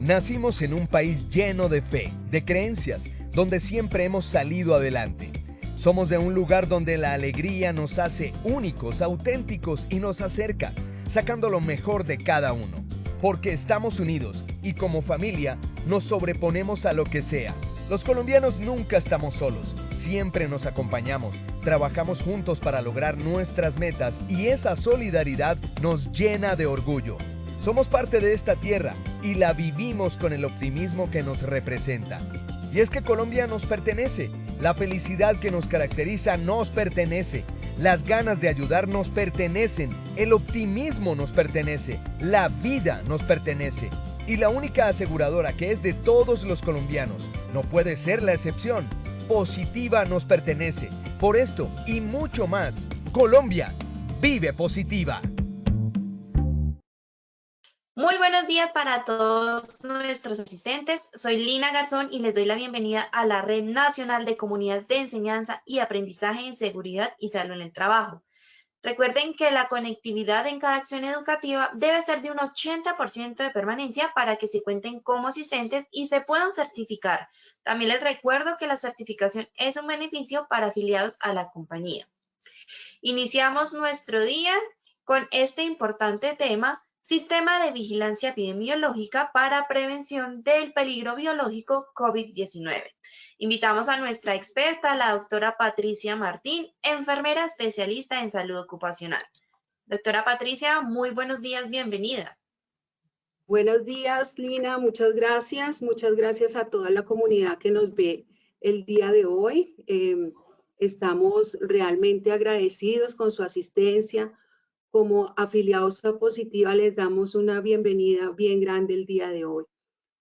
Nacimos en un país lleno de fe, de creencias, donde siempre hemos salido adelante. Somos de un lugar donde la alegría nos hace únicos, auténticos y nos acerca, sacando lo mejor de cada uno. Porque estamos unidos y como familia nos sobreponemos a lo que sea. Los colombianos nunca estamos solos, siempre nos acompañamos, trabajamos juntos para lograr nuestras metas y esa solidaridad nos llena de orgullo. Somos parte de esta tierra y la vivimos con el optimismo que nos representa. Y es que Colombia nos pertenece, la felicidad que nos caracteriza nos pertenece, las ganas de ayudar nos pertenecen, el optimismo nos pertenece, la vida nos pertenece. Y la única aseguradora que es de todos los colombianos, no puede ser la excepción, Positiva nos pertenece. Por esto y mucho más, Colombia vive Positiva. Muy buenos días para todos nuestros asistentes. Soy Lina Garzón y les doy la bienvenida a la Red Nacional de Comunidades de Enseñanza y Aprendizaje en Seguridad y Salud en el Trabajo. Recuerden que la conectividad en cada acción educativa debe ser de un 80% de permanencia para que se cuenten como asistentes y se puedan certificar. También les recuerdo que la certificación es un beneficio para afiliados a la compañía. Iniciamos nuestro día con este importante tema: Sistema de Vigilancia Epidemiológica para Prevención del Peligro Biológico COVID-19. Invitamos a nuestra experta, la doctora Patricia Martín, enfermera especialista en salud ocupacional. Doctora Patricia, muy buenos días, bienvenida. Buenos días, Lina, muchas gracias. Muchas gracias a toda la comunidad que nos ve el día de hoy. Estamos realmente agradecidos con su asistencia. Como afiliados a Positiva les damos una bienvenida bien grande el día de hoy.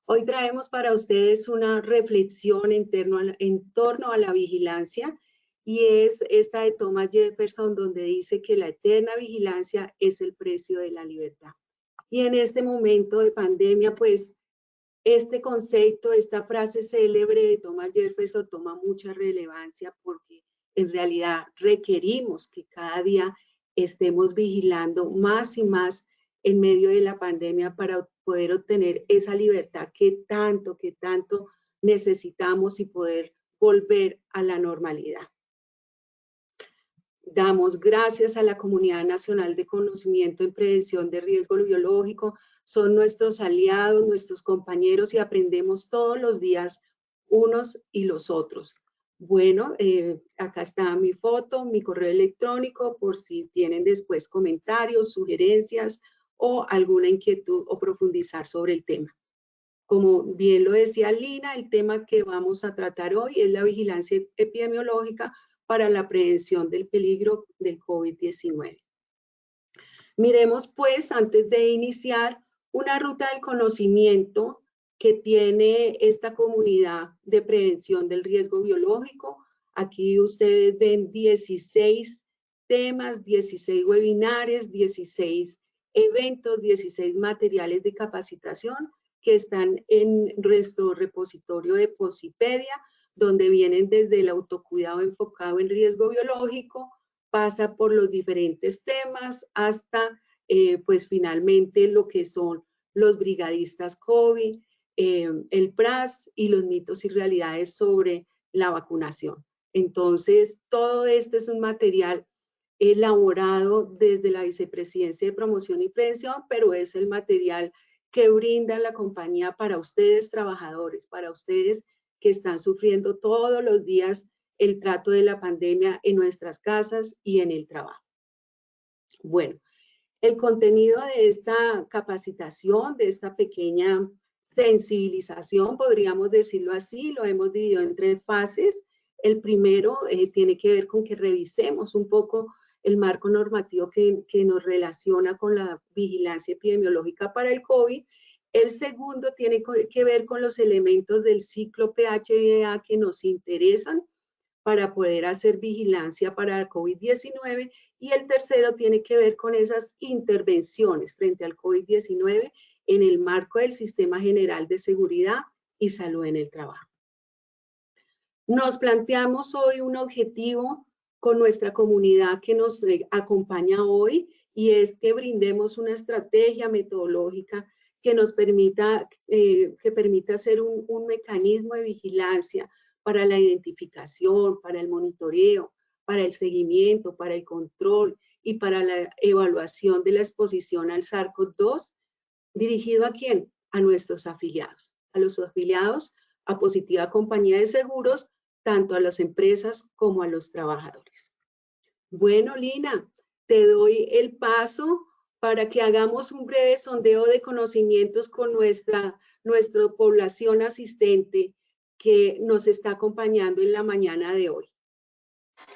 Hoy traemos para ustedes una reflexión en torno a la vigilancia, y es esta de Thomas Jefferson, donde dice que la eterna vigilancia es el precio de la libertad. Y en este momento de pandemia, pues este concepto, esta frase célebre de Thomas Jefferson toma mucha relevancia, porque en realidad requerimos que cada día estemos vigilando más y más en medio de la pandemia para poder obtener esa libertad que tanto necesitamos y poder volver a la normalidad. Damos gracias a la Comunidad Nacional de Conocimiento en Prevención de Riesgo Biológico. Son nuestros aliados, nuestros compañeros, y aprendemos todos los días unos y los otros. Bueno, acá está mi foto, mi correo electrónico, por si tienen después comentarios, sugerencias o alguna inquietud o profundizar sobre el tema. Como bien lo decía Lina, el tema que vamos a tratar hoy es la vigilancia epidemiológica para la prevención del peligro del COVID-19. Miremos pues, antes de iniciar, una ruta del conocimiento que tiene esta comunidad de prevención del riesgo biológico. Aquí ustedes ven 16 temas, 16 webinars, 16 eventos, 16 materiales de capacitación que están en nuestro repositorio de Posipedia, donde vienen desde el autocuidado enfocado en riesgo biológico, pasa por los diferentes temas hasta pues finalmente lo que son los brigadistas COVID, el PRAS y los mitos y realidades sobre la vacunación. Entonces, todo esto es un material elaborado desde la Vicepresidencia de Promoción y Prevención, pero es el material que brinda la compañía para ustedes, trabajadores, para ustedes que están sufriendo todos los días el trato de la pandemia en nuestras casas y en el trabajo. Bueno, el contenido de esta capacitación, de esta pequeña sensibilización, podríamos decirlo así, lo hemos dividido en 3 fases. El primero tiene que ver con que revisemos un poco el marco normativo que nos relaciona con la vigilancia epidemiológica para el COVID. El segundo tiene que ver con los elementos del ciclo PHVA que nos interesan para poder hacer vigilancia para el COVID-19. Y el tercero tiene que ver con esas intervenciones frente al COVID-19 en el marco del Sistema General de Seguridad y Salud en el Trabajo. Nos planteamos hoy un objetivo con nuestra comunidad que nos acompaña hoy, y es que brindemos una estrategia metodológica que nos permita, hacer un mecanismo de vigilancia para la identificación, para el monitoreo, para el seguimiento, para el control y para la evaluación de la exposición al SARS-CoV-2, ¿dirigido a quién? A nuestros afiliados, a los afiliados a Positiva Compañía de Seguros, tanto a las empresas como a los trabajadores. Bueno, Lina, te doy el paso para que hagamos un breve sondeo de conocimientos con nuestra población asistente que nos está acompañando en la mañana de hoy.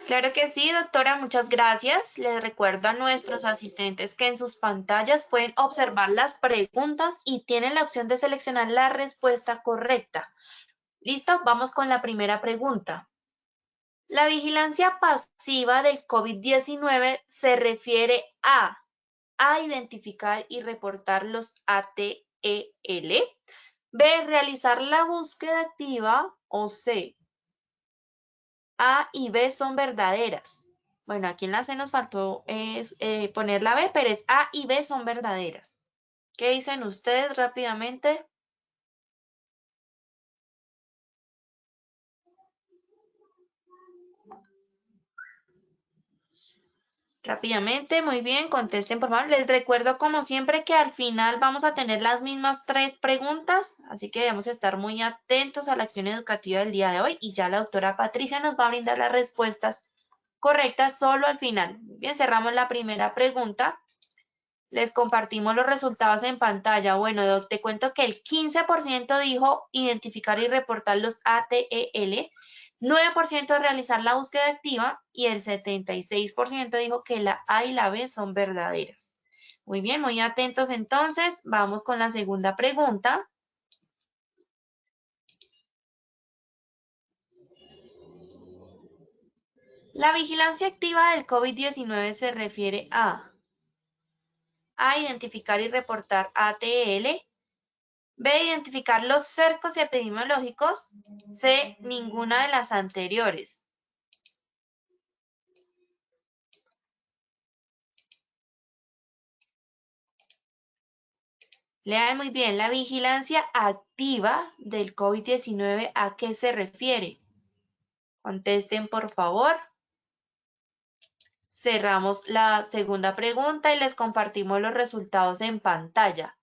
Claro que sí, doctora, muchas gracias. Les recuerdo a nuestros asistentes que en sus pantallas pueden observar las preguntas y tienen la opción de seleccionar la respuesta correcta. ¿Listo? Vamos con la primera pregunta. La vigilancia pasiva del COVID-19 se refiere a identificar y reportar los ATEL, B, realizar la búsqueda activa, o C, A y B son verdaderas. Bueno, aquí en la C nos faltó poner la B, pero es A y B son verdaderas. ¿Qué dicen ustedes rápidamente? Rápidamente, muy bien, contesten por favor. Les recuerdo como siempre que al final vamos a tener las mismas 3 preguntas, así que debemos estar muy atentos a la acción educativa del día de hoy y ya la doctora Patricia nos va a brindar las respuestas correctas solo al final. Bien, cerramos la primera pregunta. Les compartimos los resultados en pantalla. Bueno, Doc, te cuento que el 15% dijo identificar y reportar los ATEL, 9% realizar la búsqueda activa y el 76% dijo que la A y la B son verdaderas. Muy bien, muy atentos entonces. Vamos con la segunda pregunta. La vigilancia activa del COVID-19 se refiere a identificar y reportar ATL, B, identificar los cercos epidemiológicos, C, ninguna de las anteriores. Lean muy bien, la vigilancia activa del COVID-19, ¿a qué se refiere? Contesten, por favor. Cerramos la segunda pregunta y les compartimos los resultados en pantalla.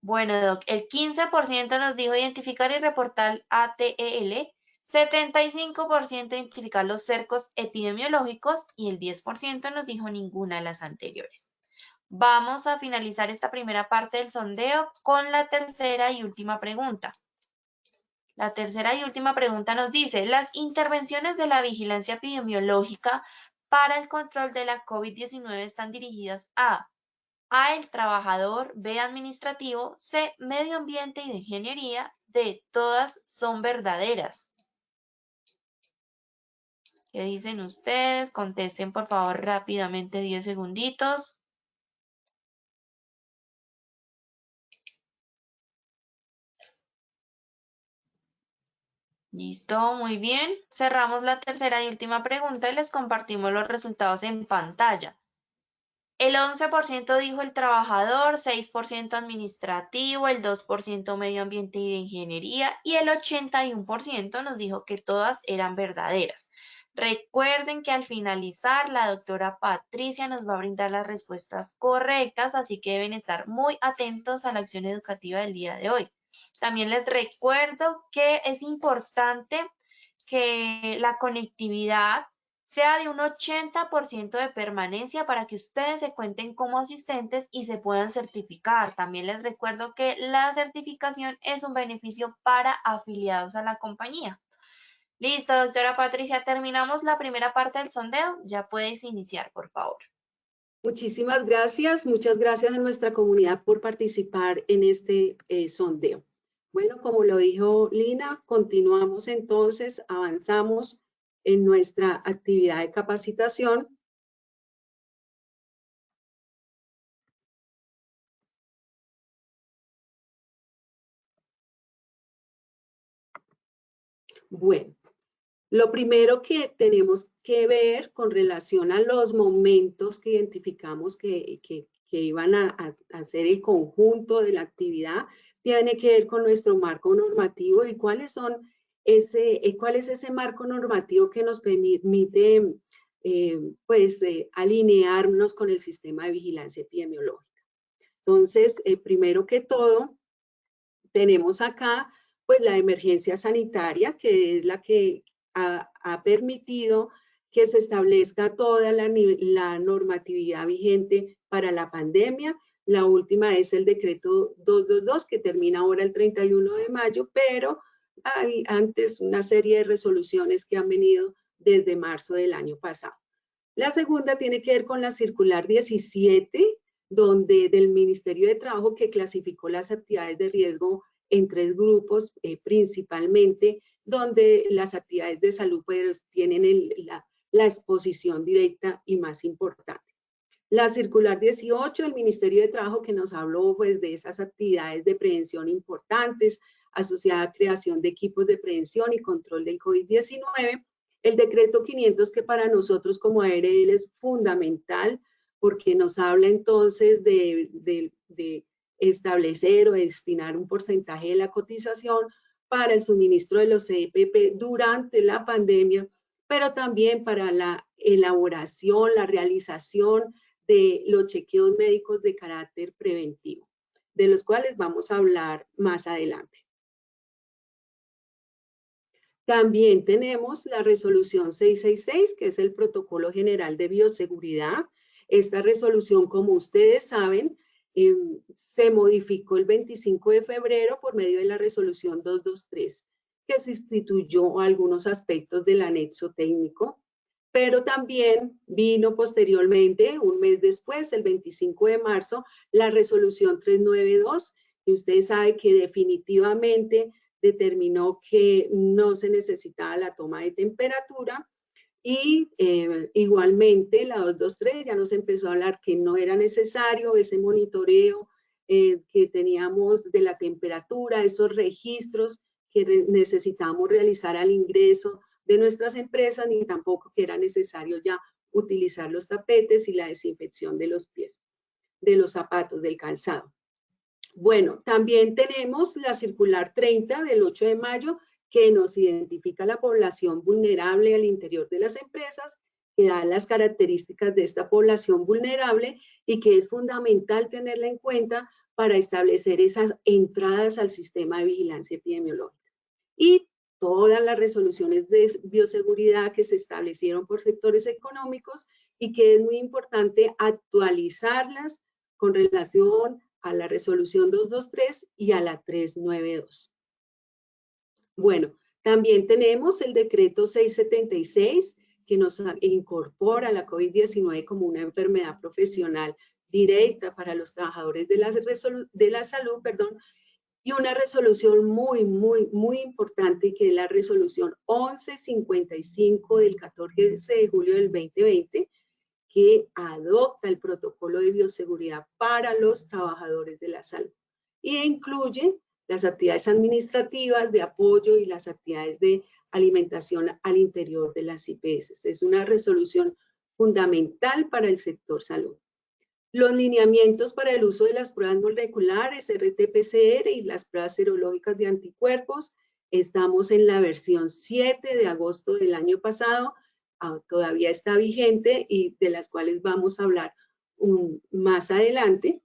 Bueno, Doc, el 15% nos dijo identificar y reportar ATEL, 75% identificar los cercos epidemiológicos y el 10% nos dijo ninguna de las anteriores. Vamos a finalizar esta primera parte del sondeo con la tercera y última pregunta. La tercera y última pregunta nos dice, las intervenciones de la vigilancia epidemiológica para el control de la COVID-19 están dirigidas a el trabajador, B, administrativo, C, medio ambiente y de ingeniería, D, todas son verdaderas. ¿Qué dicen ustedes? Contesten por favor rápidamente 10 segunditos. Listo, muy bien. Cerramos la tercera y última pregunta y les compartimos los resultados en pantalla. El 11% dijo el trabajador, 6% administrativo, el 2% medio ambiente y de ingeniería y el 81% nos dijo que todas eran verdaderas. Recuerden que al finalizar la doctora Patricia nos va a brindar las respuestas correctas, así que deben estar muy atentos a la acción educativa del día de hoy. También les recuerdo que es importante que la conectividad sea de un 80% de permanencia para que ustedes se cuenten como asistentes y se puedan certificar. También les recuerdo que la certificación es un beneficio para afiliados a la compañía. Listo, doctora Patricia, terminamos la primera parte del sondeo. Ya puedes iniciar, por favor. Muchísimas gracias. Muchas gracias a nuestra comunidad por participar en este sondeo. Bueno, como lo dijo Lina, continuamos entonces, avanzamos en nuestra actividad de capacitación. Bueno, lo primero que tenemos que ver con relación a los momentos que identificamos que que iban a hacer el conjunto de la actividad, tiene que ver con nuestro marco normativo y cuál es ese marco normativo que nos permite alinearnos con el sistema de vigilancia epidemiológica. Entonces, primero que todo, tenemos acá pues la emergencia sanitaria, que es la que ha permitido que se establezca toda la normatividad vigente para la pandemia. La última es el decreto 222, que termina ahora el 31 de mayo, pero hay antes una serie de resoluciones que han venido desde marzo del año pasado. La segunda tiene que ver con la circular 17, del Ministerio de Trabajo, que clasificó las actividades de riesgo en 3 grupos, principalmente, donde las actividades de salud pues, tienen la exposición directa y más importante. La circular 18 del Ministerio de Trabajo, que nos habló pues, de esas actividades de prevención importantes asociadas a creación de equipos de prevención y control del COVID-19. El decreto 500, que para nosotros como ARL es fundamental, porque nos habla entonces de establecer o destinar un porcentaje de la cotización para el suministro de los CEPP durante la pandemia, pero también para la elaboración, la realización de los chequeos médicos de carácter preventivo, de los cuales vamos a hablar más adelante. También tenemos la resolución 666, que es el Protocolo General de Bioseguridad. Esta resolución, como ustedes saben, se modificó el 25 de febrero por medio de la resolución 223, que sustituyó algunos aspectos del anexo técnico, pero también vino posteriormente, un mes después, el 25 de marzo, la resolución 392, que ustedes saben que definitivamente determinó que no se necesitaba la toma de temperatura y igualmente la 223 ya nos empezó a hablar que no era necesario ese monitoreo que teníamos de la temperatura, esos registros que necesitábamos realizar al ingreso de nuestras empresas, ni tampoco que era necesario ya utilizar los tapetes y la desinfección de los pies, de los zapatos, del calzado. Bueno, también tenemos la circular 30 del 8 de mayo, que nos identifica la población vulnerable al interior de las empresas, que da las características de esta población vulnerable y que es fundamental tenerla en cuenta para establecer esas entradas al sistema de vigilancia epidemiológica. Y todas las resoluciones de bioseguridad que se establecieron por sectores económicos y que es muy importante actualizarlas con relación a la resolución 223 y a la 392. Bueno, también tenemos el decreto 676, que nos incorpora la COVID-19 como una enfermedad profesional directa para los trabajadores de la salud, y una resolución muy importante, que es la resolución 1155 del 14 de julio del 2020, que adopta el protocolo de bioseguridad para los trabajadores de la salud e incluye las actividades administrativas de apoyo y las actividades de alimentación al interior de las IPS. Es una resolución fundamental para el sector salud. Los lineamientos para el uso de las pruebas moleculares, RT-PCR y las pruebas serológicas de anticuerpos. Estamos en la versión 7 de agosto del año pasado. Todavía está vigente y de las cuales vamos a hablar más adelante.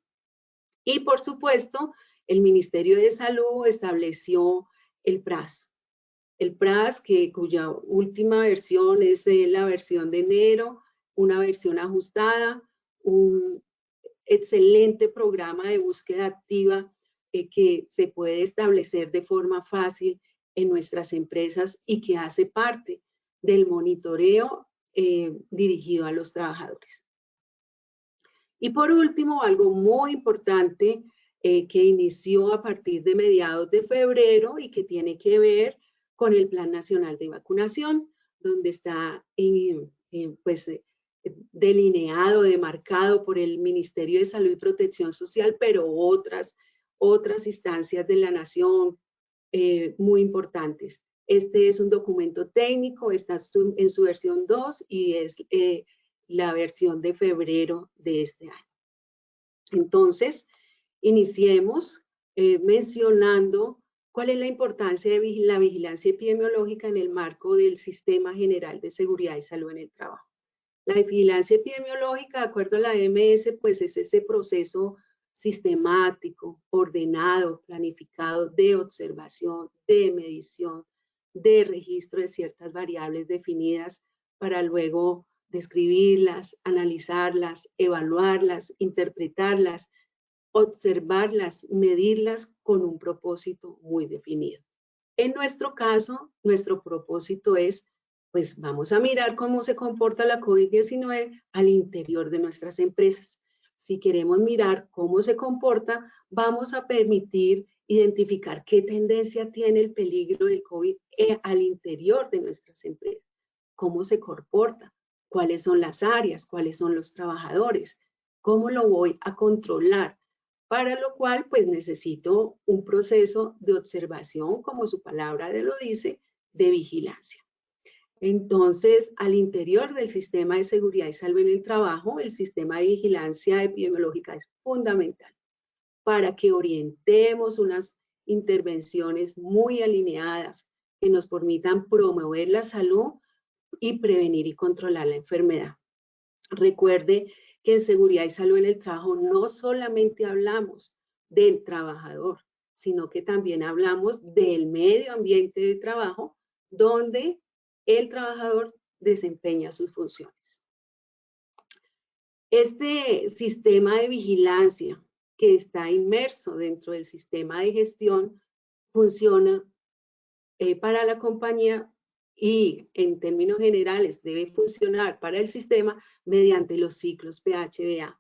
Y por supuesto, el Ministerio de Salud estableció el PRAS. El PRAS, cuya última versión es la versión de enero, una versión ajustada, un excelente programa de búsqueda activa que se puede establecer de forma fácil en nuestras empresas y que hace parte del monitoreo dirigido a los trabajadores. Y por último, algo muy importante que inició a partir de mediados de febrero y que tiene que ver con el Plan Nacional de Vacunación, donde está delineado, demarcado por el Ministerio de Salud y Protección Social, pero otras instancias de la nación muy importantes. Este es un documento técnico, está en su versión 2 y es la versión de febrero de este año. Entonces, iniciemos mencionando cuál es la importancia de la vigilancia epidemiológica en el marco del Sistema General de Seguridad y Salud en el Trabajo. La vigilancia epidemiológica, de acuerdo a la OMS, pues es ese proceso sistemático, ordenado, planificado de observación, de medición, de registro de ciertas variables definidas para luego describirlas, analizarlas, evaluarlas, interpretarlas, observarlas, medirlas con un propósito muy definido. En nuestro caso, nuestro propósito es, pues vamos a mirar cómo se comporta la COVID-19 al interior de nuestras empresas. Si queremos mirar cómo se comporta, vamos a permitir identificar qué tendencia tiene el peligro del COVID al interior de nuestras empresas, cómo se comporta, cuáles son las áreas, cuáles son los trabajadores, cómo lo voy a controlar. Para lo cual, pues necesito un proceso de observación, como su palabra lo dice, de vigilancia. Entonces, al interior del sistema de seguridad y salud en el trabajo, el sistema de vigilancia epidemiológica es fundamental para que orientemos unas intervenciones muy alineadas que nos permitan promover la salud y prevenir y controlar la enfermedad. Recuerde que en seguridad y salud en el trabajo no solamente hablamos del trabajador, sino que también hablamos del medio ambiente de trabajo donde el trabajador desempeña sus funciones. Este sistema de vigilancia que está inmerso dentro del sistema de gestión funciona para la compañía y en términos generales debe funcionar para el sistema mediante los ciclos PHBA,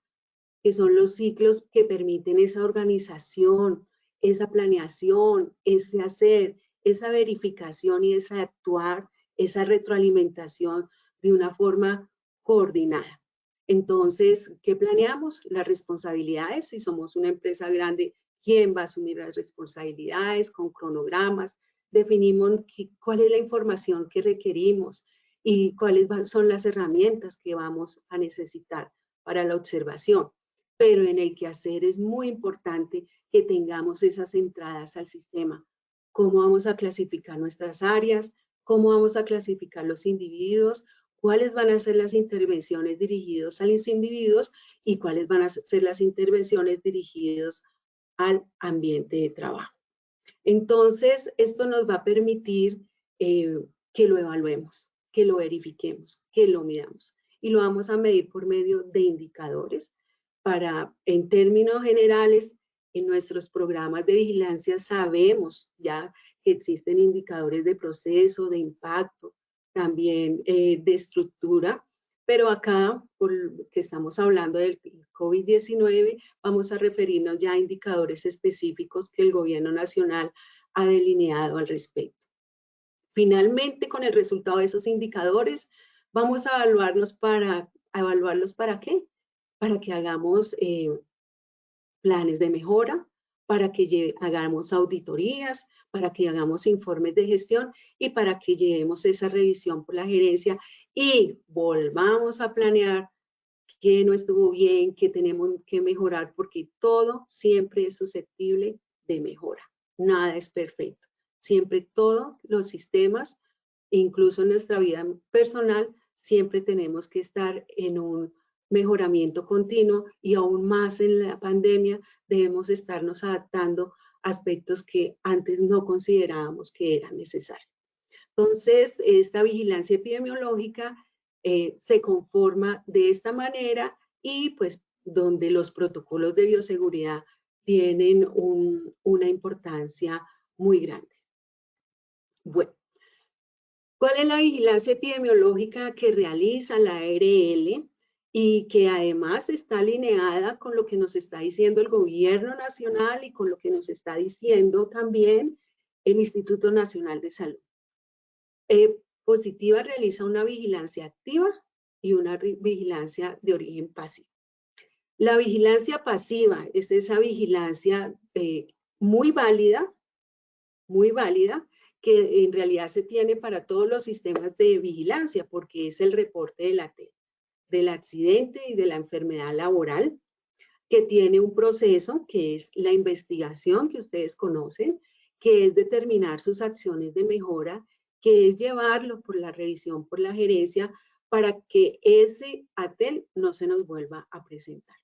que son los ciclos que permiten esa organización, esa planeación, ese hacer, esa verificación y ese actuar, esa retroalimentación de una forma coordinada. Entonces, ¿qué planeamos? Las responsabilidades, si somos una empresa grande, ¿quién va a asumir las responsabilidades con cronogramas? Definimos cuál es la información que requerimos y cuáles son las herramientas que vamos a necesitar para la observación. Pero en el quehacer es muy importante que tengamos esas entradas al sistema. ¿Cómo vamos a clasificar nuestras áreas? ¿Cómo vamos a clasificar los individuos? ¿Cuáles van a ser las intervenciones dirigidas a los individuos? ¿Y cuáles van a ser las intervenciones dirigidas al ambiente de trabajo? Entonces, esto nos va a permitir que lo evaluemos, que lo verifiquemos, que lo midamos. Y lo vamos a medir por medio de indicadores para, en términos generales, en nuestros programas de vigilancia sabemos ya que existen indicadores de proceso, de impacto, también de estructura, pero acá, porque estamos hablando del COVID-19, vamos a referirnos ya a indicadores específicos que el gobierno nacional ha delineado al respecto. Finalmente, con el resultado de esos indicadores, vamos a evaluarlos ¿para qué? Para que hagamos planes de mejora, para que hagamos auditorías, para que hagamos informes de gestión y para que llevemos esa revisión por la gerencia y volvamos a planear qué no estuvo bien, qué tenemos que mejorar, porque todo siempre es susceptible de mejora. Nada es perfecto. Siempre todos los sistemas, incluso en nuestra vida personal, siempre tenemos que estar en un mejoramiento continuo y aún más en la pandemia debemos estarnos adaptando a aspectos que antes no considerábamos que eran necesarios. Entonces, esta vigilancia epidemiológica se conforma de esta manera y pues donde los protocolos de bioseguridad tienen una importancia muy grande. Bueno, ¿cuál es la vigilancia epidemiológica que realiza la ARL y que además está alineada con lo que nos está diciendo el gobierno nacional y con lo que nos está diciendo también el Instituto Nacional de Salud? Positiva realiza una vigilancia activa y una vigilancia de origen pasivo. La vigilancia pasiva es esa vigilancia muy válida, que en realidad se tiene para todos los sistemas de vigilancia, porque es el reporte del accidente y de la enfermedad laboral, que tiene un proceso que es la investigación que ustedes conocen, que es determinar sus acciones de mejora, que es llevarlo por la revisión por la gerencia para que ese ATEL no se nos vuelva a presentar.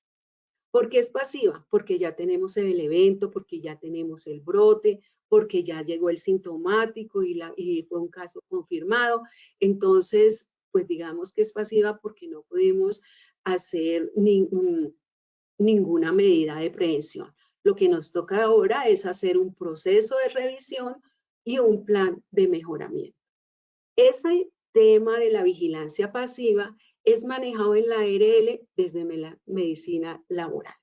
¿Por qué es pasiva? Porque ya tenemos el evento, porque ya tenemos el brote, porque ya llegó el sintomático y fue un caso confirmado. Entonces, pues digamos que es pasiva porque no podemos hacer ninguna medida de prevención. Lo que nos toca ahora es hacer un proceso de revisión y un plan de mejoramiento. Ese tema de la vigilancia pasiva es manejado en la ARL desde la medicina laboral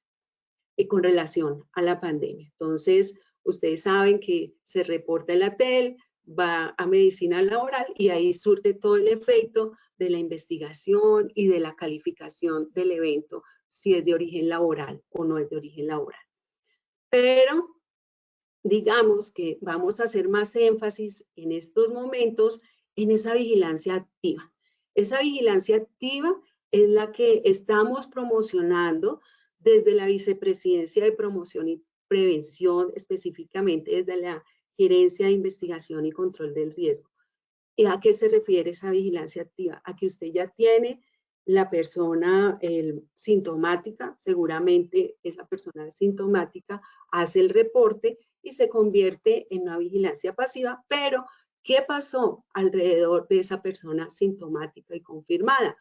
con relación a la pandemia. Entonces, ustedes saben que se reporta el ATEL, va a medicina laboral y ahí surte todo el efecto de la investigación y de la calificación del evento, si es de origen laboral o no es de origen laboral. Pero digamos que vamos a hacer más énfasis en estos momentos en esa vigilancia activa. Esa vigilancia activa es la que estamos promocionando desde la Vicepresidencia de Promoción y Prevención, específicamente desde la Gerencia de Investigación y Control del Riesgo. ¿Y a qué se refiere esa vigilancia activa? A que usted ya tiene la persona sintomática, seguramente esa persona sintomática hace el reporte y se convierte en una vigilancia pasiva, pero ¿qué pasó alrededor de esa persona sintomática y confirmada?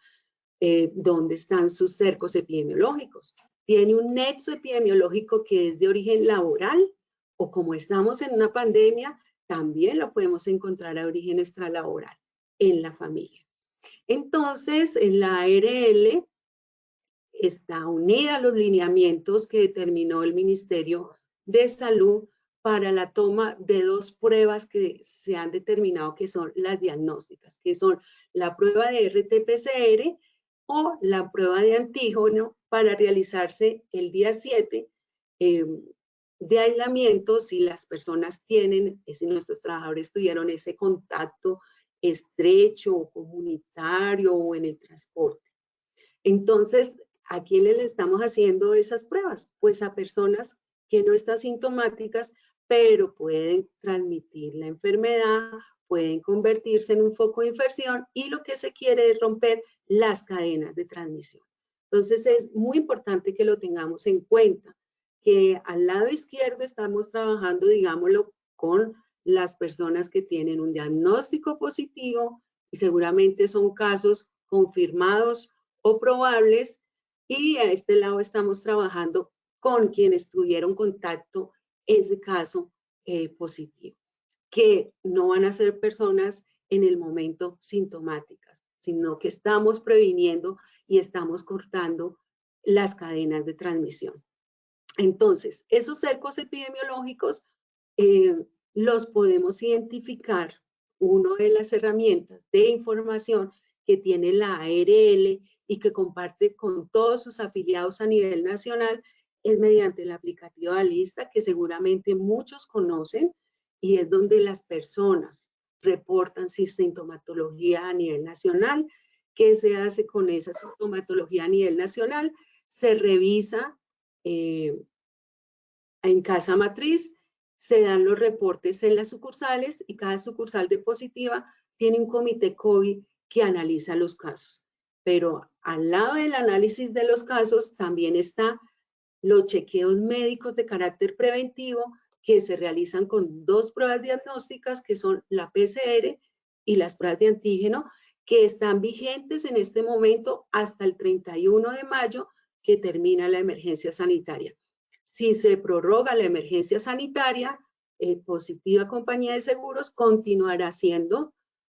¿Dónde están sus cercos epidemiológicos? ¿Tiene un nexo epidemiológico que es de origen laboral? O como estamos en una pandemia, también lo podemos encontrar a origen extralaboral en la familia. Entonces, en la ARL está unida a los lineamientos que determinó el Ministerio de Salud para la toma de dos pruebas que se han determinado que son las diagnósticas, que son la prueba de RT-PCR o la prueba de antígeno para realizarse el día 7 de aislamiento si las personas tienen, si nuestros trabajadores tuvieron ese contacto estrecho o comunitario o en el transporte. Entonces, ¿a quiénes le estamos haciendo esas pruebas? Pues a personas que no están sintomáticas, pero pueden transmitir la enfermedad, pueden convertirse en un foco de infección y lo que se quiere es romper las cadenas de transmisión. Entonces, es muy importante que lo tengamos en cuenta, que al lado izquierdo estamos trabajando, digámoslo, con las personas que tienen un diagnóstico positivo y seguramente son casos confirmados o probables, y a este lado estamos trabajando con quienes tuvieron contacto ese caso positivo, que no van a ser personas en el momento sintomáticas, sino que estamos previniendo y estamos cortando las cadenas de transmisión. Entonces, esos cercos epidemiológicos los podemos identificar. Una de las herramientas de información que tiene la ARL y que comparte con todos sus afiliados a nivel nacional es mediante la aplicativa Lista, que seguramente muchos conocen, y es donde las personas reportan su sintomatología a nivel nacional. ¿Qué se hace con esa sintomatología a nivel nacional? Se revisa en casa matriz, se dan los reportes en las sucursales y cada sucursal de positiva tiene un comité COVID que analiza los casos. Pero al lado del análisis de los casos también están los chequeos médicos de carácter preventivo que se realizan con dos pruebas diagnósticas que son la PCR y las pruebas de antígeno, que están vigentes en este momento hasta el 31 de mayo que termina la emergencia sanitaria. Si se prorroga la emergencia sanitaria, Positiva Compañía de Seguros continuará siendo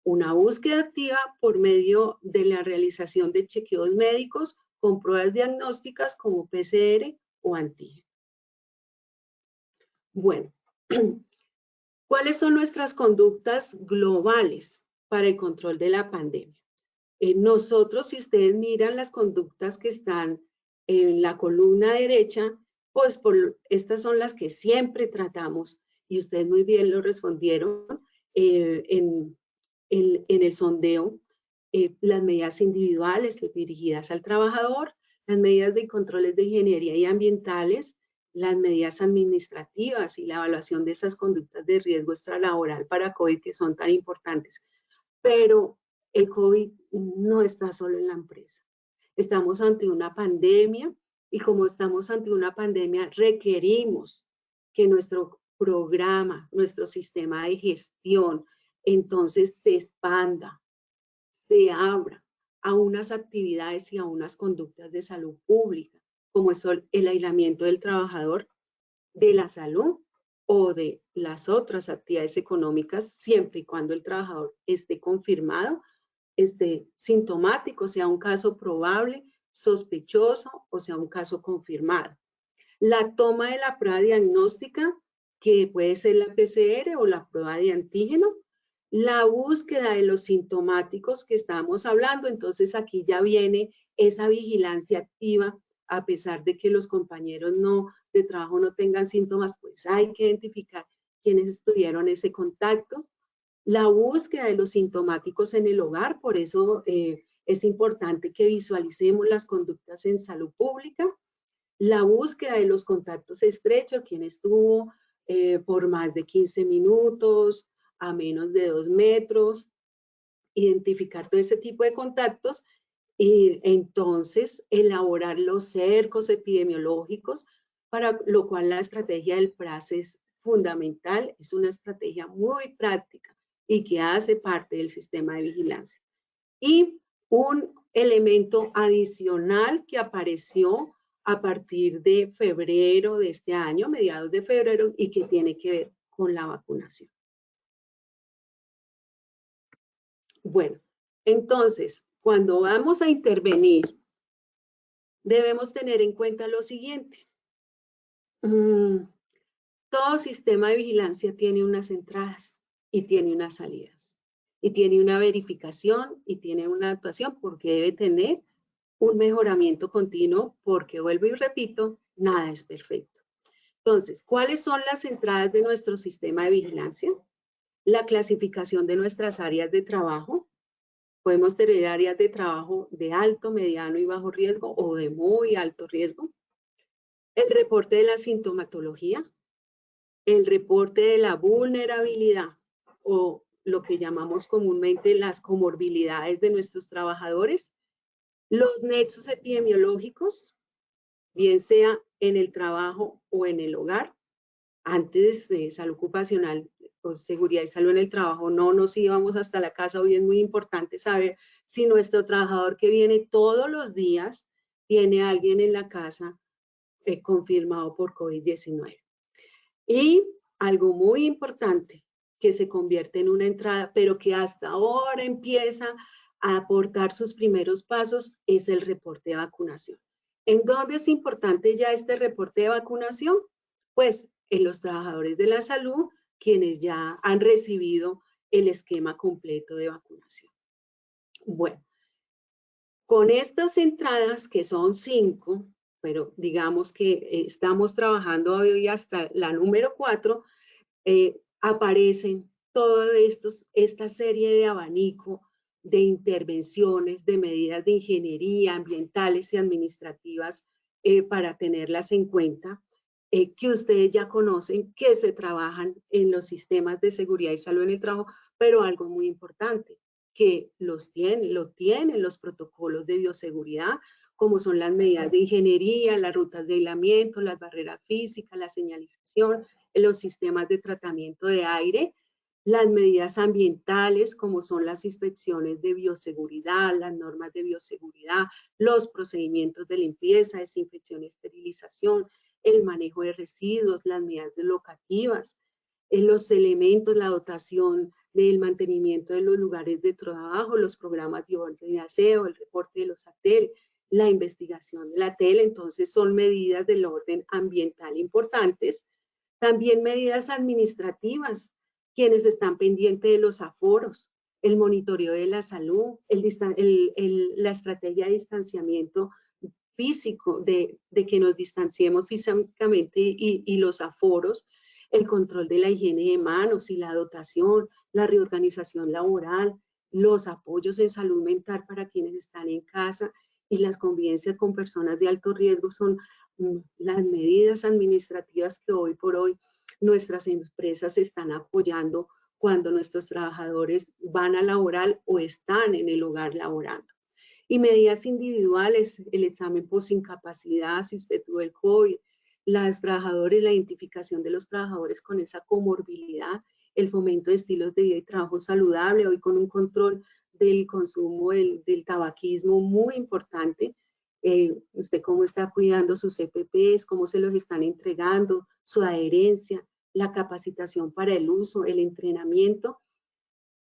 una búsqueda activa por medio de la realización de chequeos médicos con pruebas diagnósticas como PCR o antígeno. Bueno, ¿cuáles son nuestras conductas globales para el control de la pandemia? Nosotros, si ustedes miran las conductas que están en la columna derecha, pues estas son las que siempre tratamos y ustedes muy bien lo respondieron en el sondeo. Las medidas individuales dirigidas al trabajador, las medidas de controles de ingeniería y ambientales, las medidas administrativas y la evaluación de esas conductas de riesgo extralaboral para COVID que son tan importantes. Pero el COVID no está solo en la empresa. Estamos ante una pandemia y como estamos ante una pandemia requerimos que nuestro programa, nuestro sistema de gestión, entonces se expanda, se abra a unas actividades y a unas conductas de salud pública, como es el aislamiento del trabajador de la salud o de las otras actividades económicas, siempre y cuando el trabajador esté confirmado, esté sintomático, sea un caso probable, sospechoso o sea un caso confirmado. La toma de la prueba diagnóstica, que puede ser la PCR o la prueba de antígeno, la búsqueda de los sintomáticos que estábamos hablando, entonces aquí ya viene esa vigilancia activa, a pesar de que los compañeros de trabajo no tengan síntomas, pues hay que identificar quiénes estuvieron ese contacto. La búsqueda de los sintomáticos en el hogar, por eso es importante que visualicemos las conductas en salud pública. La búsqueda de los contactos estrechos, quién estuvo por más de 15 minutos, a menos de 2 metros, identificar todo ese tipo de contactos y entonces elaborar los cercos epidemiológicos, para lo cual la estrategia del PRAS es fundamental, es una estrategia muy práctica y que hace parte del sistema de vigilancia. Y un elemento adicional que apareció a partir de febrero de este año, mediados de febrero, y que tiene que ver con la vacunación. Bueno, entonces, cuando vamos a intervenir, debemos tener en cuenta lo siguiente. Todo sistema de vigilancia tiene unas entradas y tiene unas salidas. Y tiene una verificación y tiene una actuación porque debe tener un mejoramiento continuo porque, vuelvo y repito, nada es perfecto. Entonces, ¿cuáles son las entradas de nuestro sistema de vigilancia? La clasificación de nuestras áreas de trabajo. Podemos tener áreas de trabajo de alto, mediano y bajo riesgo o de muy alto riesgo. El reporte de la sintomatología. El reporte de la vulnerabilidad o lo que llamamos comúnmente las comorbilidades de nuestros trabajadores. Los nexos epidemiológicos, bien sea en el trabajo o en el hogar. Antes de salud ocupacional o seguridad y salud en el trabajo no nos íbamos hasta la casa. Hoy es muy importante saber si nuestro trabajador que viene todos los días tiene a alguien en la casa confirmado por COVID-19. Y algo muy importante que se convierte en una entrada, pero que hasta ahora empieza a aportar sus primeros pasos, es el reporte de vacunación. ¿En dónde es importante ya este reporte de vacunación? Pues en los trabajadores de la salud, quienes ya han recibido el esquema completo de vacunación. Bueno, con estas entradas, que son 5, pero digamos que estamos trabajando hoy hasta la número 4, aparecen toda esta serie de abanico de intervenciones, de medidas de ingeniería ambientales y administrativas para tenerlas en cuenta, que ustedes ya conocen, que se trabajan en los sistemas de seguridad y salud en el trabajo, pero algo muy importante, que lo tienen los protocolos de bioseguridad, como son las medidas de ingeniería, las rutas de aislamiento, las barreras físicas, la señalización, los sistemas de tratamiento de aire, las medidas ambientales, como son las inspecciones de bioseguridad, las normas de bioseguridad, los procedimientos de limpieza, desinfección y esterilización, el manejo de residuos, las medidas locativas, los elementos, la dotación del mantenimiento de los lugares de trabajo, los programas de orden y aseo, el reporte de los satélites, la investigación de la tele. Entonces son medidas del orden ambiental importantes. También medidas administrativas, quienes están pendientes de los aforos, el monitoreo de la salud, la estrategia de distanciamiento físico, de que nos distanciemos físicamente y los aforos, el control de la higiene de manos y la dotación, la reorganización laboral, los apoyos en salud mental para quienes están en casa y las convivencias con personas de alto riesgo son las medidas administrativas que hoy por hoy nuestras empresas están apoyando cuando nuestros trabajadores van a laboral o están en el hogar laborando. Y medidas individuales, el examen post-incapacidad, si usted tuvo el COVID, las trabajadores, la identificación de los trabajadores con esa comorbilidad, el fomento de estilos de vida y trabajo saludable, hoy con un control del consumo del tabaquismo muy importante. Usted cómo está cuidando sus EPPs, cómo se los están entregando, su adherencia, la capacitación para el uso, el entrenamiento,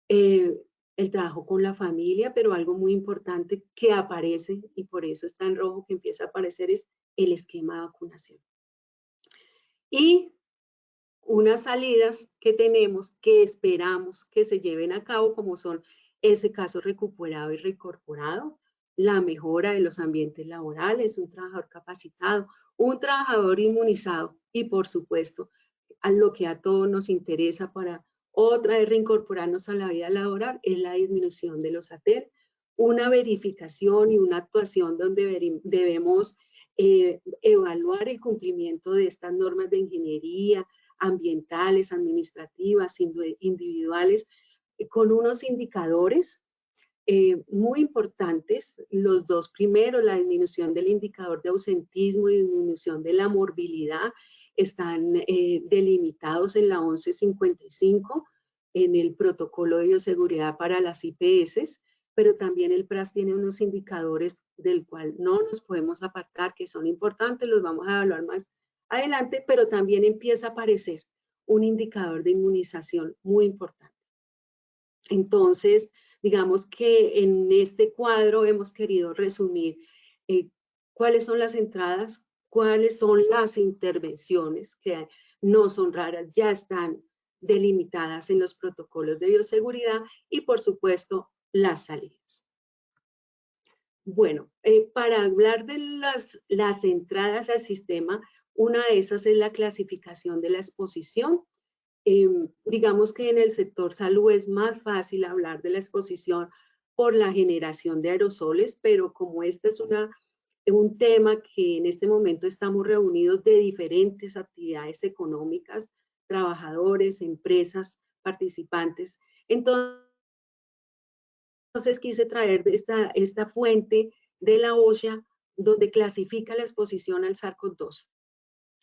el trabajo con la familia, pero algo muy importante que aparece, y por eso está en rojo, que empieza a aparecer, es el esquema de vacunación. Y unas salidas que tenemos, que esperamos que se lleven a cabo, como son ese caso recuperado y reincorporado, la mejora de los ambientes laborales, un trabajador capacitado, un trabajador inmunizado y, por supuesto, a lo que a todos nos interesa para otra vez reincorporarnos a la vida laboral es la disminución de los ATER, una verificación y una actuación donde debemos evaluar el cumplimiento de estas normas de ingeniería, ambientales, administrativas, individuales, con unos indicadores muy importantes. Los dos primeros, la disminución del indicador de ausentismo y disminución de la morbilidad, están delimitados en la 1155, en el protocolo de bioseguridad para las IPS, pero también el PRAS tiene unos indicadores del cual no nos podemos apartar, que son importantes, los vamos a evaluar más adelante, pero también empieza a aparecer un indicador de inmunización muy importante. Entonces, digamos que en este cuadro hemos querido resumir cuáles son las entradas, cuáles son las intervenciones, que no son raras, ya están delimitadas en los protocolos de bioseguridad, y por supuesto las salidas. Bueno, para hablar de las entradas al sistema, una de esas es la clasificación de la exposición. Digamos que en el sector salud es más fácil hablar de la exposición por la generación de aerosoles, pero como este es un tema que en este momento estamos reunidos de diferentes actividades económicas, trabajadores, empresas, participantes, entonces quise traer esta fuente de la OSHA donde clasifica la exposición al SARS-CoV-2,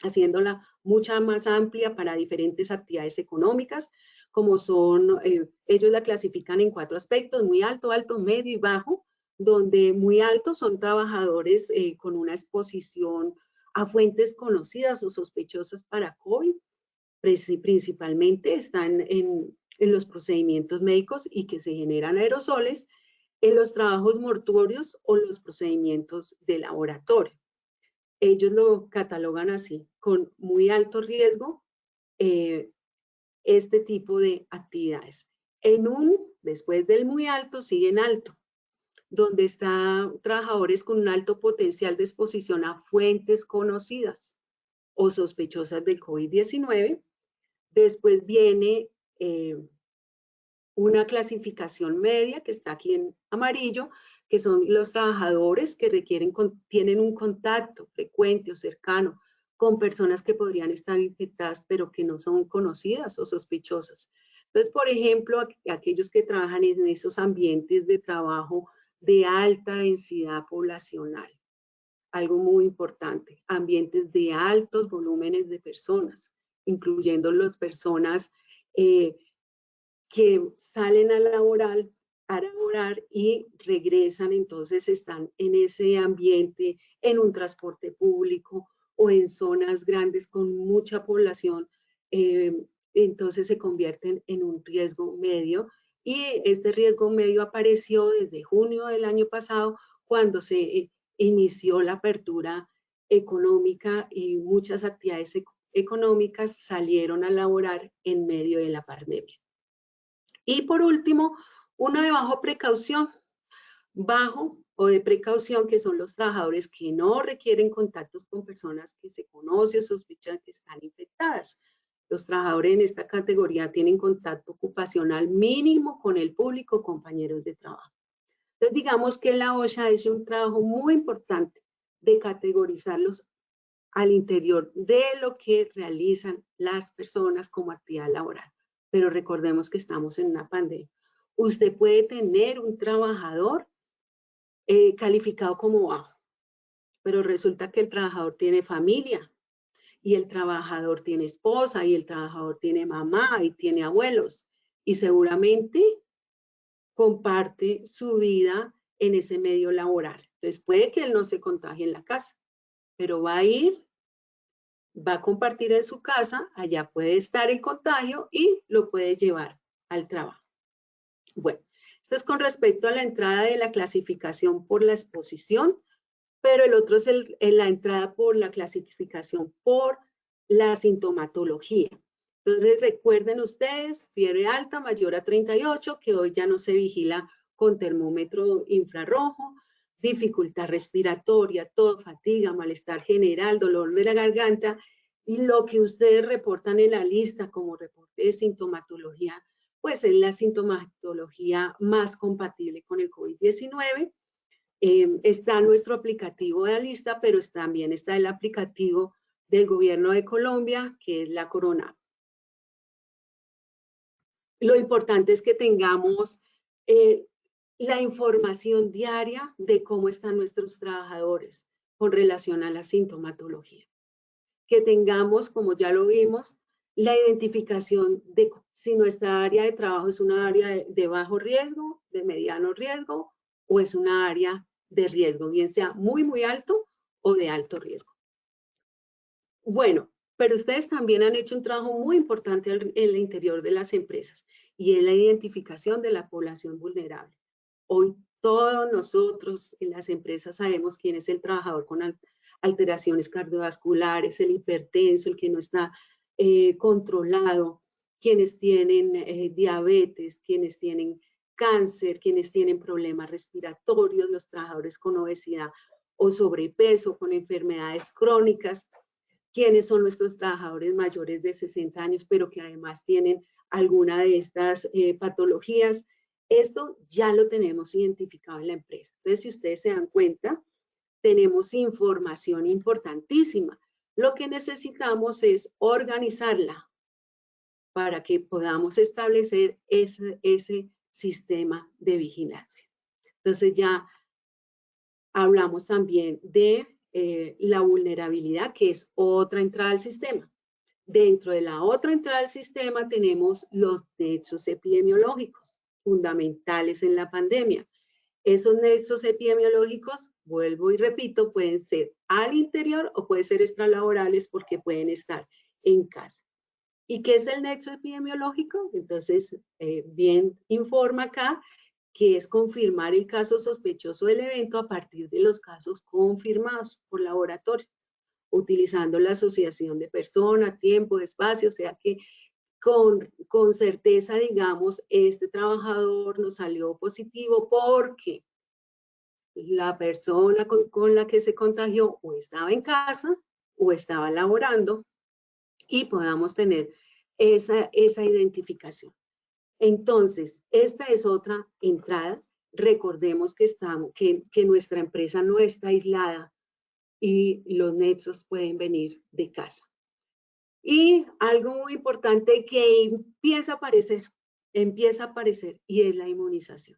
haciéndola mucha más amplia para diferentes actividades económicas, como son, ellos la clasifican en 4 aspectos: muy alto, alto, medio y bajo, donde muy altos son trabajadores con una exposición a fuentes conocidas o sospechosas para COVID, principalmente están en los procedimientos médicos y que se generan aerosoles, en los trabajos mortuorios o los procedimientos de laboratorio. Ellos lo catalogan así, con muy alto riesgo, este tipo de actividades. Después del muy alto, sigue en alto, donde están trabajadores con un alto potencial de exposición a fuentes conocidas o sospechosas del COVID-19. Después viene una clasificación media, que está aquí en amarillo, que son los trabajadores que tienen un contacto frecuente o cercano con personas que podrían estar infectadas, pero que no son conocidas o sospechosas. Entonces, por ejemplo, aquellos que trabajan en esos ambientes de trabajo de alta densidad poblacional. Algo muy importante, ambientes de altos volúmenes de personas, incluyendo las personas que salen a laborar y regresan, entonces están en ese ambiente, en un transporte público o en zonas grandes con mucha población, entonces se convierten en un riesgo medio, y este riesgo medio apareció desde junio del año pasado, cuando se inició la apertura económica y muchas actividades económicas salieron a laborar en medio de la pandemia. Y por último, uno de bajo precaución, bajo o de precaución, que son los trabajadores que no requieren contactos con personas que se conoce o sospechan que están infectadas. Los trabajadores en esta categoría tienen contacto ocupacional mínimo con el público, compañeros de trabajo. Entonces, digamos que la OSHA es un trabajo muy importante de categorizarlos al interior de lo que realizan las personas como actividad laboral. Pero recordemos que estamos en una pandemia. Usted puede tener un trabajador calificado como bajo, pero resulta que el trabajador tiene familia, y el trabajador tiene esposa, y el trabajador tiene mamá, y tiene abuelos, y seguramente comparte su vida en ese medio laboral. Entonces puede que él no se contagie en la casa, pero va a ir, va a compartir en su casa, allá puede estar el contagio y lo puede llevar al trabajo. Bueno, esto es con respecto a la entrada de la clasificación por la exposición, pero el otro es la entrada por la clasificación por la sintomatología. Entonces recuerden ustedes, fiebre alta mayor a 38, que hoy ya no se vigila con termómetro infrarrojo, dificultad respiratoria, tos, fatiga, malestar general, dolor de la garganta, y lo que ustedes reportan en la lista como reporte de sintomatología, pues es la sintomatología más compatible con el COVID-19. Está nuestro aplicativo de la lista, pero también está el aplicativo del gobierno de Colombia, que es la Corona. Lo importante es que tengamos la información diaria de cómo están nuestros trabajadores con relación a la sintomatología. Que tengamos, como ya lo vimos, la identificación de si nuestra área de trabajo es una área de bajo riesgo, de mediano riesgo, o es una área de riesgo, bien sea muy, muy alto o de alto riesgo. Bueno, pero ustedes también han hecho un trabajo muy importante en el interior de las empresas y es la identificación de la población vulnerable. Hoy todos nosotros en las empresas sabemos quién es el trabajador con alteraciones cardiovasculares, el hipertenso, el que no está controlado, quienes tienen diabetes, quienes tienen cáncer, quienes tienen problemas respiratorios, los trabajadores con obesidad o sobrepeso, con enfermedades crónicas, quienes son nuestros trabajadores mayores de 60 años, pero que además tienen alguna de estas patologías. Esto ya lo tenemos identificado en la empresa. Entonces, si ustedes se dan cuenta, tenemos información importantísima. Lo que necesitamos es organizarla para que podamos establecer ese sistema de vigilancia. Entonces, ya hablamos también de la vulnerabilidad, que es otra entrada al sistema. Dentro de la otra entrada al sistema tenemos los nexos epidemiológicos, fundamentales en la pandemia. Esos nexos epidemiológicos, vuelvo y repito, pueden ser al interior o pueden ser extralaborales porque pueden estar en casa. ¿Y qué es el nexo epidemiológico? Entonces, bien informa acá que es confirmar el caso sospechoso del evento a partir de los casos confirmados por laboratorio, utilizando la asociación de persona, tiempo, espacio, o sea que con certeza, digamos, este trabajador nos salió positivo porque la persona con la que se contagió o estaba en casa o estaba laborando y podamos tener esa identificación. Entonces, esta es otra entrada. Recordemos que nuestra empresa no está aislada y los nexos pueden venir de casa. Y algo muy importante que empieza a aparecer, y es la inmunización.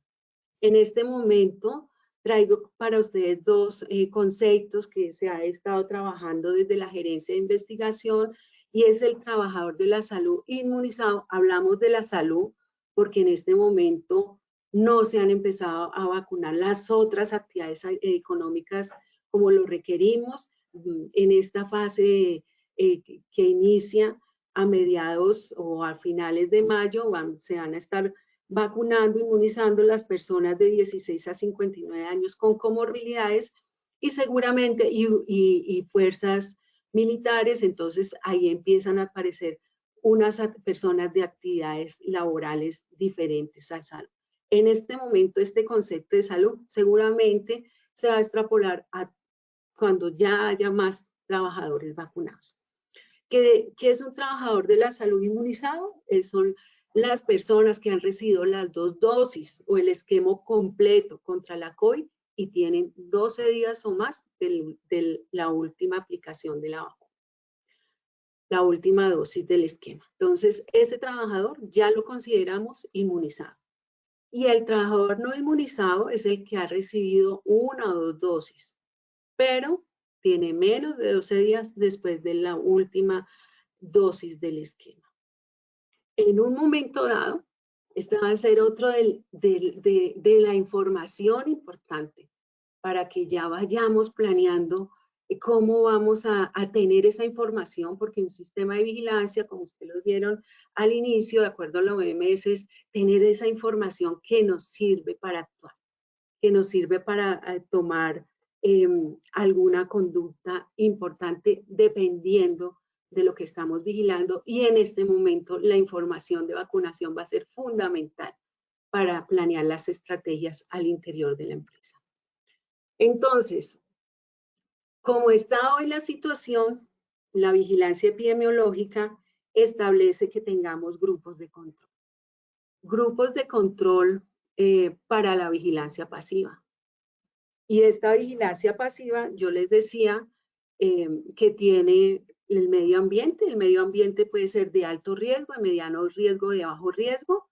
En este momento traigo para ustedes dos conceptos que se ha estado trabajando desde la gerencia de investigación y es el trabajador de la salud inmunizado. Hablamos de la salud porque en este momento no se han empezado a vacunar las otras actividades económicas como lo requerimos en esta fase que inicia a mediados o a finales de mayo. Se van a estar vacunando, inmunizando las personas de 16 a 59 años con comorbilidades y seguramente y fuerzas militares. Entonces ahí empiezan a aparecer unas personas de actividades laborales diferentes a salud. En este momento este concepto de salud seguramente se va a extrapolar a cuando ya haya más trabajadores vacunados. ¿Qué es un trabajador de la salud inmunizado? Son las personas que han recibido las 2 dosis o el esquema completo contra la COVID y tienen 12 días o más de la última aplicación de la vacuna, la última dosis del esquema. Entonces, ese trabajador ya lo consideramos inmunizado. Y el trabajador no inmunizado es el que ha recibido 1 o 2 dosis, pero tiene menos de 12 días después de la última dosis del esquema. En un momento dado, este va a ser otro de la información importante para que ya vayamos planeando cómo vamos a tener esa información, porque un sistema de vigilancia, como ustedes lo vieron al inicio, de acuerdo a la OMS, es tener esa información que nos sirve para actuar, que nos sirve para tomar alguna conducta importante dependiendo de lo que estamos vigilando, y en este momento la información de vacunación va a ser fundamental para planear las estrategias al interior de la empresa. Entonces, como está hoy la situación, la vigilancia epidemiológica establece que tengamos grupos de control. Grupos de control para la vigilancia pasiva. Y esta vigilancia pasiva, yo les decía que tiene el medio ambiente. El medio ambiente puede ser de alto riesgo, de mediano riesgo, de bajo riesgo.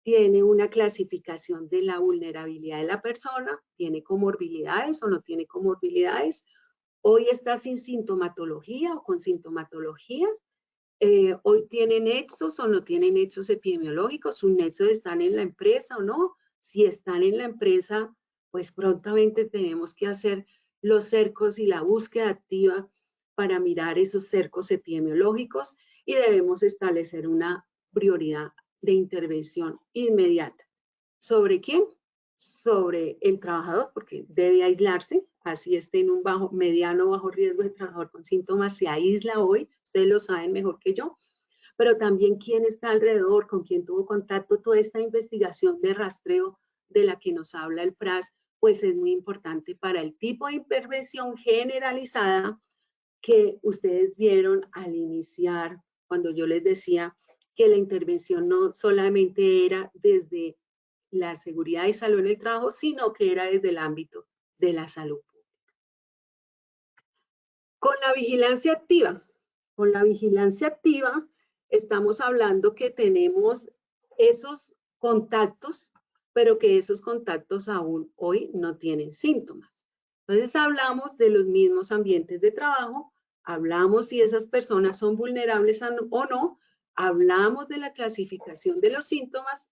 Tiene una clasificación de la vulnerabilidad de la persona, tiene comorbilidades o no tiene comorbilidades. Hoy está sin sintomatología o con sintomatología. Hoy tiene nexos o no tiene nexos epidemiológicos. Sus nexos están en la empresa o no. Si están en la empresa, pues prontamente tenemos que hacer los cercos y la búsqueda activa para mirar esos cercos epidemiológicos, y debemos establecer una prioridad de intervención inmediata. ¿Sobre quién? Sobre el trabajador, porque debe aislarse, así esté en un mediano o bajo riesgo de trabajador con síntomas, se aísla hoy, ustedes lo saben mejor que yo, pero también quién está alrededor, con quién tuvo contacto. Toda esta investigación de rastreo de la que nos habla el PRAS, pues es muy importante para el tipo de intervención generalizada que ustedes vieron al iniciar, cuando yo les decía que la intervención no solamente era desde la seguridad y salud en el trabajo, sino que era desde el ámbito de la salud pública. Con la vigilancia activa, estamos hablando que tenemos esos contactos, pero que esos contactos aún hoy no tienen síntomas. Entonces hablamos de los mismos ambientes de trabajo, hablamos si esas personas son vulnerables o no, hablamos de la clasificación de los síntomas,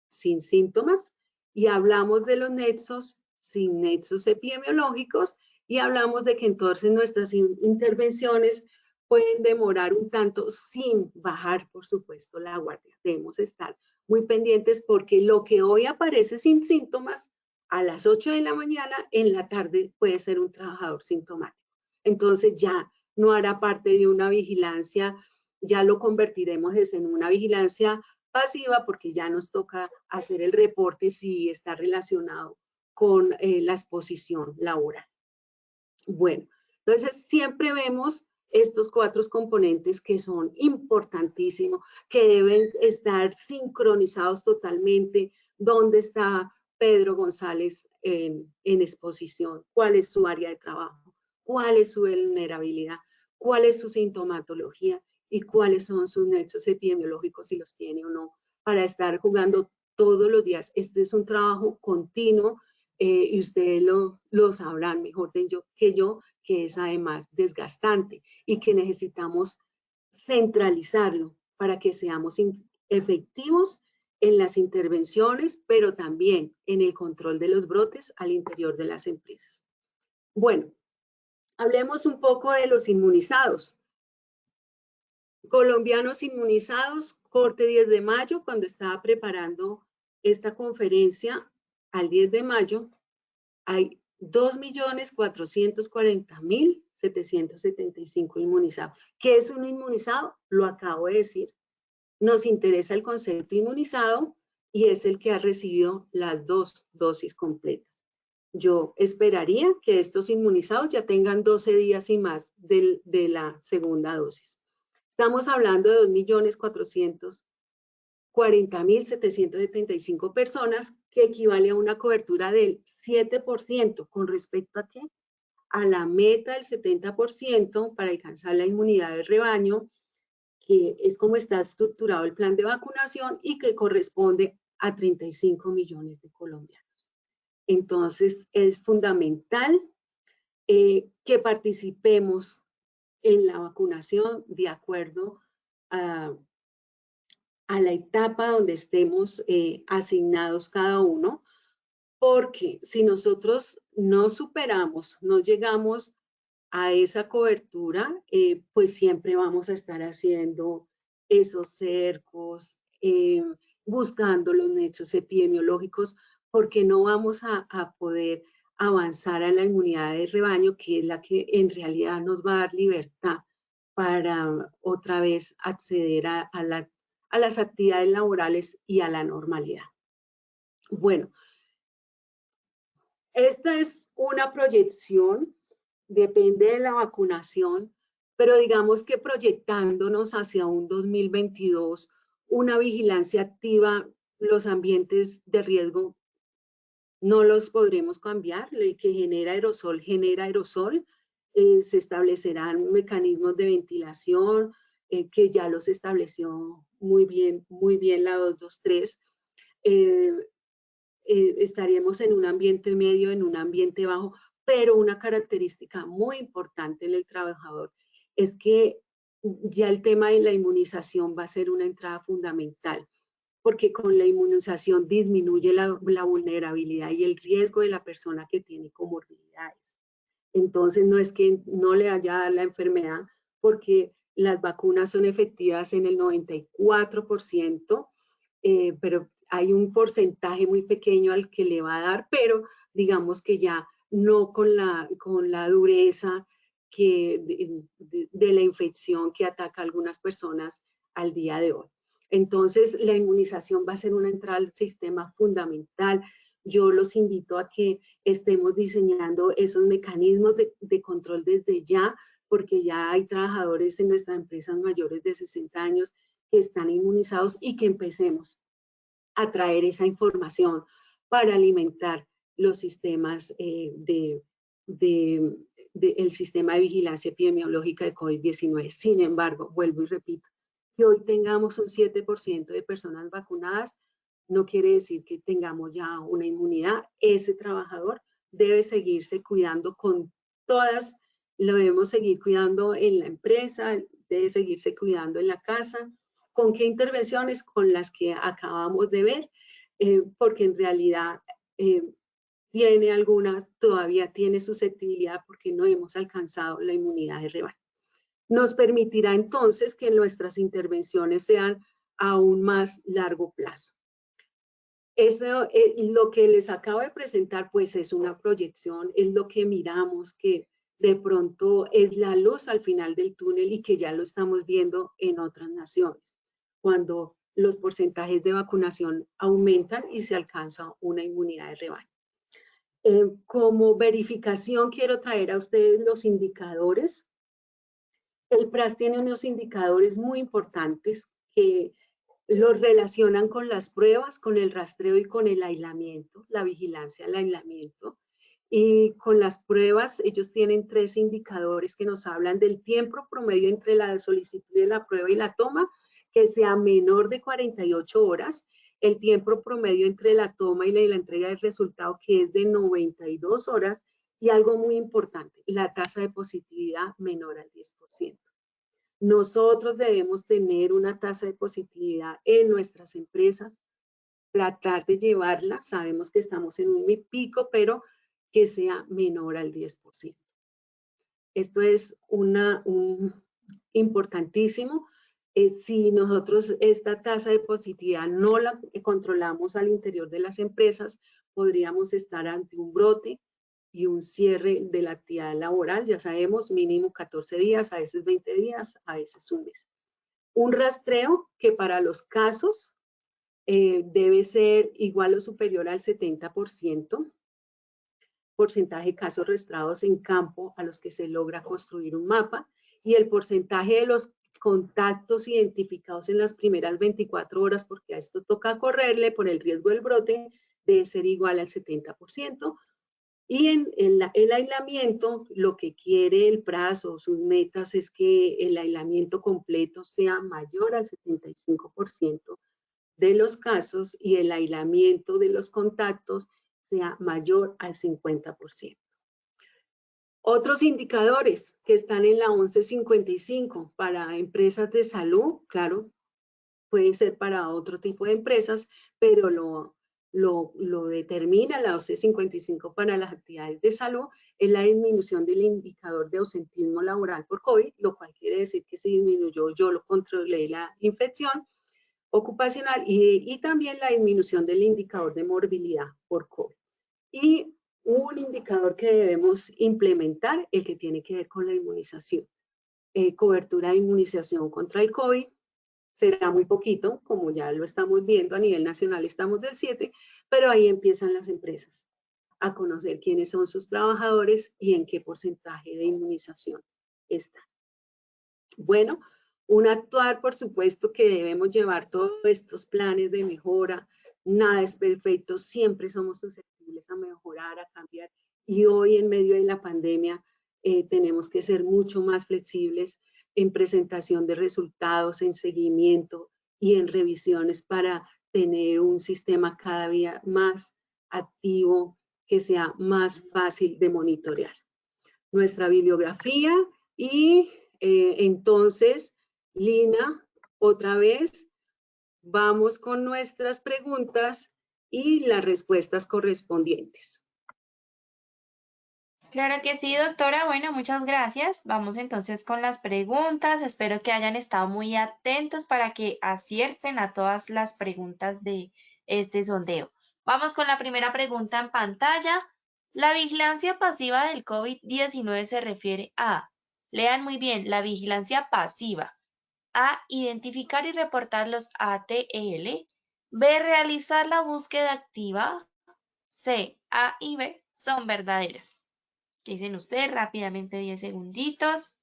sin síntomas, y hablamos de los nexos, sin nexos epidemiológicos, y hablamos de que entonces nuestras intervenciones pueden demorar un tanto sin bajar, por supuesto, la guardia. Debemos estar muy pendientes porque lo que hoy aparece sin síntomas, a las 8 de la mañana, en la tarde puede ser un trabajador sintomático. Entonces ya no hará parte de una vigilancia, ya lo convertiremos en una vigilancia pasiva, porque ya nos toca hacer el reporte si está relacionado con la exposición laboral. Bueno, entonces siempre vemos estos 4 componentes que son importantísimos, que deben estar sincronizados totalmente. ¿Dónde está Pedro González en exposición? ¿Cuál es su área de trabajo? ¿Cuál es su vulnerabilidad? ¿Cuál es su sintomatología? ¿Y cuáles son sus nexos epidemiológicos, si los tiene o no? Para estar jugando todos los días. Este es un trabajo continuo y ustedes lo sabrán mejor que yo, que es además desgastante y que necesitamos centralizarlo para que seamos efectivos en las intervenciones, pero también en el control de los brotes al interior de las empresas. Bueno, hablemos un poco de los inmunizados. Colombianos inmunizados, corte 10 de mayo, cuando estaba preparando esta conferencia, al 10 de mayo, hay 2.440.775 inmunizados. ¿Qué es un inmunizado? Lo acabo de decir. Nos interesa el concepto inmunizado y es el que ha recibido las 2 dosis completas. Yo esperaría que estos inmunizados ya tengan 12 días y más de la segunda dosis. Estamos hablando de 40.775 personas, que equivale a una cobertura del 7%. ¿Con respecto a qué? A la meta del 70% para alcanzar la inmunidad del rebaño, que es como está estructurado el plan de vacunación y que corresponde a 35 millones de colombianos. Entonces, es fundamental que participemos en la vacunación de acuerdo a la etapa donde estemos asignados cada uno, porque si nosotros no superamos, no llegamos a esa cobertura, pues siempre vamos a estar haciendo esos cercos, buscando los nexos epidemiológicos, porque no vamos a poder avanzar a la inmunidad de rebaño, que es la que en realidad nos va a dar libertad para otra vez acceder a las actividades laborales y a la normalidad. Bueno, esta es una proyección, depende de la vacunación, pero digamos que proyectándonos hacia un 2022, una vigilancia activa, los ambientes de riesgo no los podremos cambiar. El que genera aerosol. Se establecerán mecanismos de ventilación, que ya los estableció muy bien la 223. Estaríamos en un ambiente medio, en un ambiente bajo, pero una característica muy importante en el trabajador es que ya el tema de la inmunización va a ser una entrada fundamental, porque con la inmunización disminuye la vulnerabilidad y el riesgo de la persona que tiene comorbilidades. Entonces, no es que no le haya la enfermedad, porque las vacunas son efectivas en el 94%, pero hay un porcentaje muy pequeño al que le va a dar, pero digamos que ya no con la dureza de la infección que ataca a algunas personas al día de hoy. Entonces, la inmunización va a ser una entrada al sistema fundamental. Yo los invito a que estemos diseñando esos mecanismos de control desde ya, porque ya hay trabajadores en nuestras empresas mayores de 60 años que están inmunizados, y que empecemos a traer esa información para alimentar los sistemas el sistema de vigilancia epidemiológica de COVID-19. Sin embargo, vuelvo y repito, que hoy tengamos un 7% de personas vacunadas no quiere decir que tengamos ya una inmunidad. Ese trabajador debe seguirse cuidando con todas, lo debemos seguir cuidando en la empresa, debe seguirse cuidando en la casa. ¿Con qué intervenciones? Con las que acabamos de ver, porque en realidad tiene algunas, todavía tiene susceptibilidad porque no hemos alcanzado la inmunidad de rebaño. Nos permitirá entonces que nuestras intervenciones sean aún más largo plazo. Eso, lo que les acabo de presentar, pues es una proyección, es lo que miramos, que de pronto es la luz al final del túnel y que ya lo estamos viendo en otras naciones, cuando los porcentajes de vacunación aumentan y se alcanza una inmunidad de rebaño. Como verificación, quiero traer a ustedes los indicadores. El PRAS tiene unos indicadores muy importantes que los relacionan con las pruebas, con el rastreo y con el aislamiento, la vigilancia, el aislamiento. Y con las pruebas, ellos tienen 3 indicadores que nos hablan del tiempo promedio entre la solicitud de la prueba y la toma, que sea menor de 48 horas, el tiempo promedio entre la toma y la entrega del resultado, que es de 92 horas, y algo muy importante, la tasa de positividad menor al 10%. Nosotros debemos tener una tasa de positividad en nuestras empresas, tratar de llevarla, sabemos que estamos en un pico, pero que sea menor al 10%. Esto es importantísimo. Si nosotros esta tasa de positividad no la controlamos al interior de las empresas, podríamos estar ante un brote y un cierre de la actividad laboral. Ya sabemos, mínimo 14 días, a veces 20 días, a veces un mes. Un rastreo que para los casos debe ser igual o superior al 70%, porcentaje de casos registrados en campo a los que se logra construir un mapa, y el porcentaje de los contactos identificados en las primeras 24 horas, porque a esto toca correrle por el riesgo del brote, debe ser igual al 70%. Y en el aislamiento, lo que quiere el plazo, sus metas, es que el aislamiento completo sea mayor al 75% de los casos y el aislamiento de los contactos sea mayor al 50%. Otros indicadores que están en la 1155 para empresas de salud, claro, puede ser para otro tipo de empresas, pero lo determina la 1155 para las actividades de salud, es la disminución del indicador de ausentismo laboral por COVID, lo cual quiere decir que se disminuyó, yo lo controlé la infección ocupacional y también la disminución del indicador de morbilidad por COVID. Y un indicador que debemos implementar, el que tiene que ver con la inmunización. Cobertura de inmunización contra el COVID, será muy poquito, como ya lo estamos viendo a nivel nacional, estamos del 7, pero ahí empiezan las empresas a conocer quiénes son sus trabajadores y en qué porcentaje de inmunización están. Bueno, un actuar, por supuesto, que debemos llevar todos estos planes de mejora. Nada es perfecto, siempre somos susceptibles a mejorar, a cambiar. Y hoy, en medio de la pandemia, tenemos que ser mucho más flexibles en presentación de resultados, en seguimiento y en revisiones para tener un sistema cada día más activo, que sea más fácil de monitorear. Nuestra bibliografía y entonces, Lina, otra vez, vamos con nuestras preguntas y las respuestas correspondientes. Claro que sí, doctora. Bueno, muchas gracias. Vamos entonces con las preguntas. Espero que hayan estado muy atentos para que acierten a todas las preguntas de este sondeo. Vamos con la primera pregunta en pantalla. La vigilancia pasiva del COVID-19 se refiere a, lean muy bien, la vigilancia pasiva. A, identificar y reportar los ATL. B, realizar la búsqueda activa. C, A y B son verdaderas. ¿Qué dicen ustedes? Rápidamente, 10 segunditos.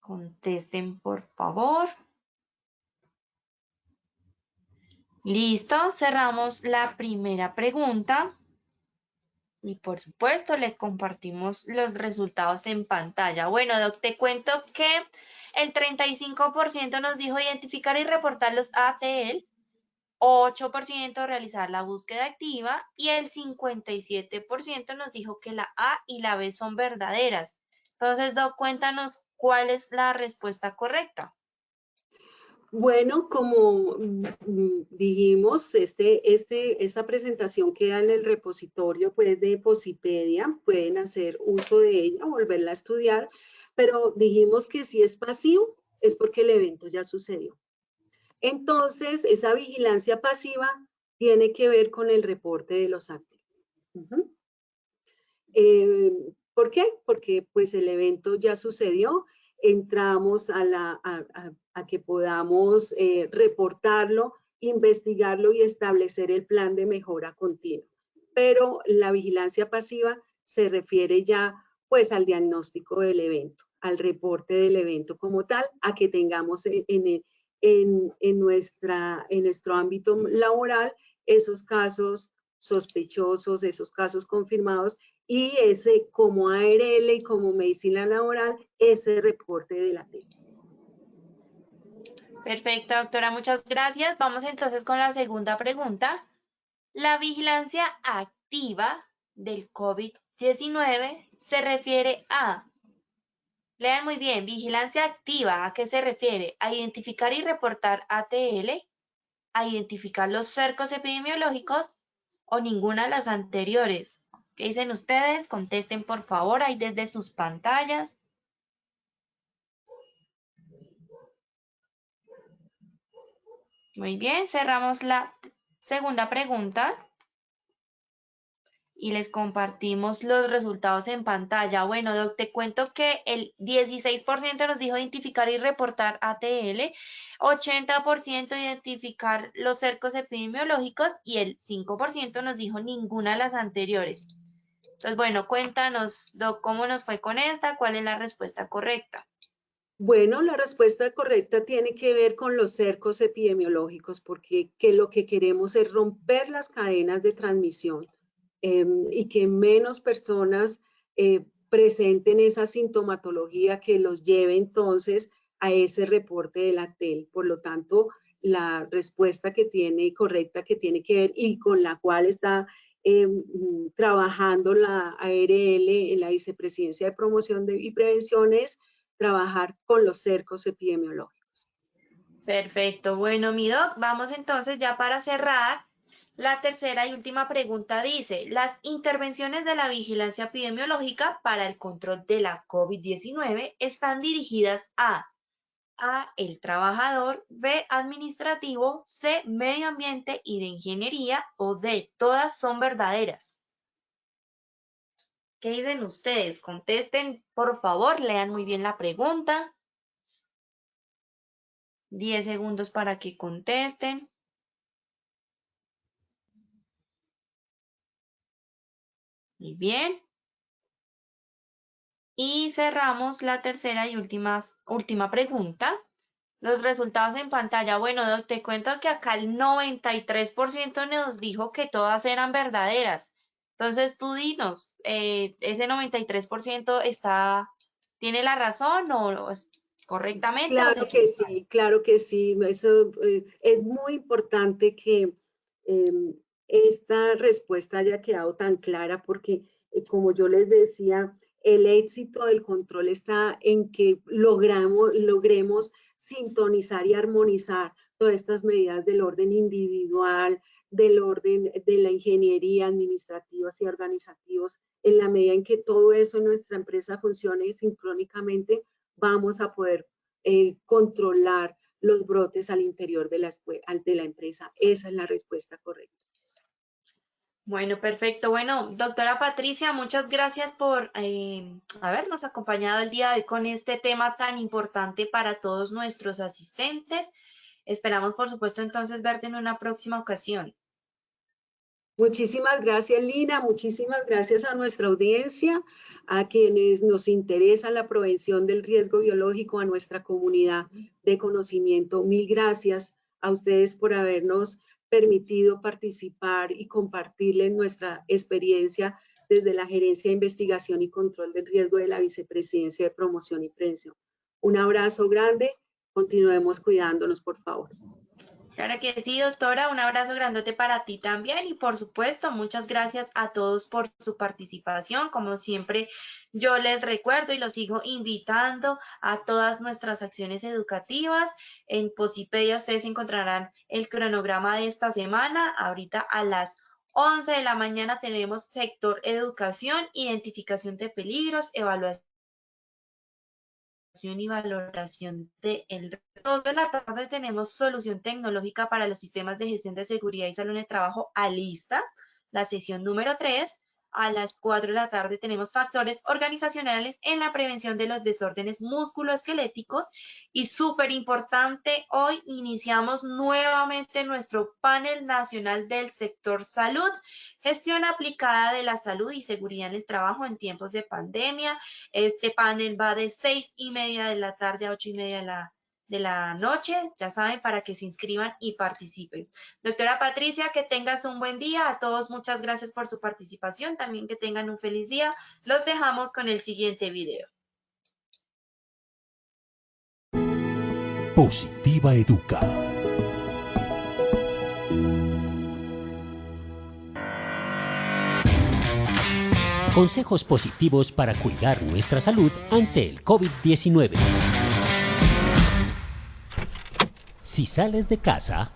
Contesten, por favor. Listo, cerramos la primera pregunta. Y por supuesto, les compartimos los resultados en pantalla. Bueno, Doc, te cuento que el 35% nos dijo identificar y reportar los ATL, 8% realizar la búsqueda activa y el 57% nos dijo que la A y la B son verdaderas. Entonces, Doc, cuéntanos cuál es la respuesta correcta. Bueno, como dijimos, esta presentación queda en el repositorio pues, de Posipedia, pueden hacer uso de ella, volverla a estudiar, pero dijimos que si es pasivo es porque el evento ya sucedió. Entonces, esa vigilancia pasiva tiene que ver con el reporte de los actos. ¿Por qué? Porque pues el evento ya sucedió, entramos a que podamos reportarlo, investigarlo y establecer el plan de mejora continua. Pero la vigilancia pasiva se refiere ya pues al diagnóstico del evento, al reporte del evento como tal, a que tengamos en nuestro ámbito laboral esos casos sospechosos, esos casos confirmados y ese como ARL y como medicina laboral, ese reporte de la TEC. Perfecto, doctora, muchas gracias. Vamos entonces con la segunda pregunta. La vigilancia activa del COVID-19 se refiere a, lean muy bien, vigilancia activa, ¿a qué se refiere? A identificar y reportar ATL, a identificar los cercos epidemiológicos o ninguna de las anteriores. ¿Qué dicen ustedes? Contesten por favor ahí desde sus pantallas. Muy bien, cerramos la segunda pregunta y les compartimos los resultados en pantalla. Bueno, Doc, te cuento que el 16% nos dijo identificar y reportar ATL, 80% identificar los cercos epidemiológicos y el 5% nos dijo ninguna de las anteriores. Entonces, bueno, cuéntanos, Doc, cómo nos fue con esta, cuál es la respuesta correcta. Bueno, la respuesta correcta tiene que ver con los cercos epidemiológicos, porque lo que queremos es romper las cadenas de transmisión y que menos personas presenten esa sintomatología que los lleve entonces a ese reporte de la TEL. Por lo tanto, la respuesta que tiene correcta que tiene que ver y con la cual está trabajando la ARL en la Vicepresidencia de Promoción y Prevención es trabajar con los cercos epidemiológicos. Perfecto. Bueno, mi Doc, vamos entonces ya para cerrar. La tercera y última pregunta dice, las intervenciones de la vigilancia epidemiológica para el control de la COVID-19 están dirigidas a el trabajador, B, administrativo, C, medio ambiente y de ingeniería, o D, todas son verdaderas. ¿Qué dicen ustedes? Contesten, por favor, lean muy bien la pregunta. 10 segundos para que contesten. Muy bien. Y cerramos la tercera y última pregunta. Los resultados en pantalla. Bueno, te cuento que acá el 93% nos dijo que todas eran verdaderas. Entonces tú dinos, ¿ese 93% tiene la razón o correctamente o se equivoca? Claro que sí. Eso es muy importante que esta respuesta haya quedado tan clara porque, como yo les decía, el éxito del control está en que logremos sintonizar y armonizar todas estas medidas del orden individual, del orden de la ingeniería, administrativos y organizativos. En la medida en que todo eso en nuestra empresa funcione sincrónicamente, vamos a poder controlar los brotes al interior de la empresa. Esa es la respuesta correcta. Bueno, perfecto. Bueno, doctora Patricia, muchas gracias por habernos acompañado el día de hoy con este tema tan importante para todos nuestros asistentes. Esperamos, por supuesto, entonces verte en una próxima ocasión. Muchísimas gracias, Lina. Muchísimas gracias a nuestra audiencia, a quienes nos interesa la prevención del riesgo biológico, a nuestra comunidad de conocimiento. Mil gracias a ustedes por habernos permitido participar y compartirles nuestra experiencia desde la Gerencia de Investigación y Control del Riesgo de la Vicepresidencia de Promoción y Prevención. Un abrazo grande. Continuemos cuidándonos, por favor. Claro que sí, doctora. Un abrazo grandote para ti también y por supuesto, muchas gracias a todos por su participación. Como siempre, yo les recuerdo y los sigo invitando a todas nuestras acciones educativas. En Posipedia ustedes encontrarán el cronograma de esta semana. Ahorita a las 11 de la mañana tenemos sector educación, identificación de peligros, evaluación y valoración del 2 de la tarde tenemos solución tecnológica para los sistemas de gestión de seguridad y salud en el trabajo ALISTA, la sesión número 3. A las 4 de la tarde tenemos factores organizacionales en la prevención de los desórdenes musculoesqueléticos y súper importante, hoy iniciamos nuevamente nuestro panel nacional del sector salud, gestión aplicada de la salud y seguridad en el trabajo en tiempos de pandemia. Este panel va de 6:30 de la tarde a 8:30 de la noche, ya saben, para que se inscriban y participen. Doctora Patricia, que tengas un buen día. A todos, muchas gracias por su participación. También que tengan un feliz día. Los dejamos con el siguiente video. Positiva Educa. Consejos positivos para cuidar nuestra salud ante el COVID-19. Si sales de casa,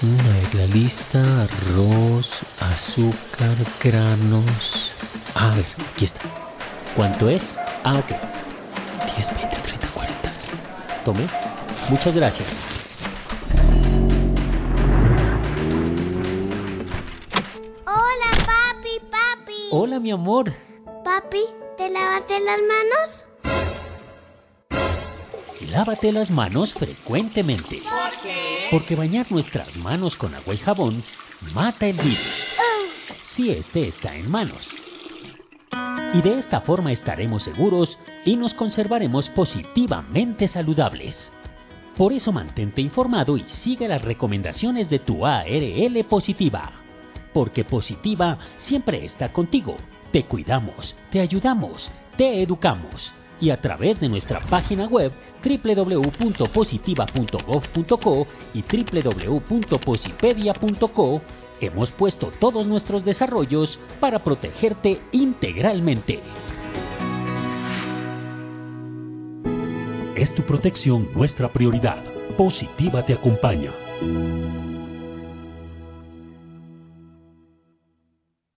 a ver, la lista: arroz, azúcar, granos. A ver, aquí está. ¿cuánto es? Ok. 10, 20, 30, 40. Tome. Muchas gracias. Hola, papi. Hola, mi amor. Papi, ¿te lavaste las manos? Lávate las manos frecuentemente. ¿Por qué? Porque bañar nuestras manos con agua y jabón mata el virus, si este está en manos. Y de esta forma estaremos seguros y nos conservaremos positivamente saludables. Por eso mantente informado y sigue las recomendaciones de tu ARL Positiva. Porque Positiva siempre está contigo. Te cuidamos, te ayudamos, te educamos. Y a través de nuestra página web www.positiva.gov.co y www.posipedia.co hemos puesto todos nuestros desarrollos para protegerte integralmente. Es tu protección nuestra prioridad. Positiva te acompaña.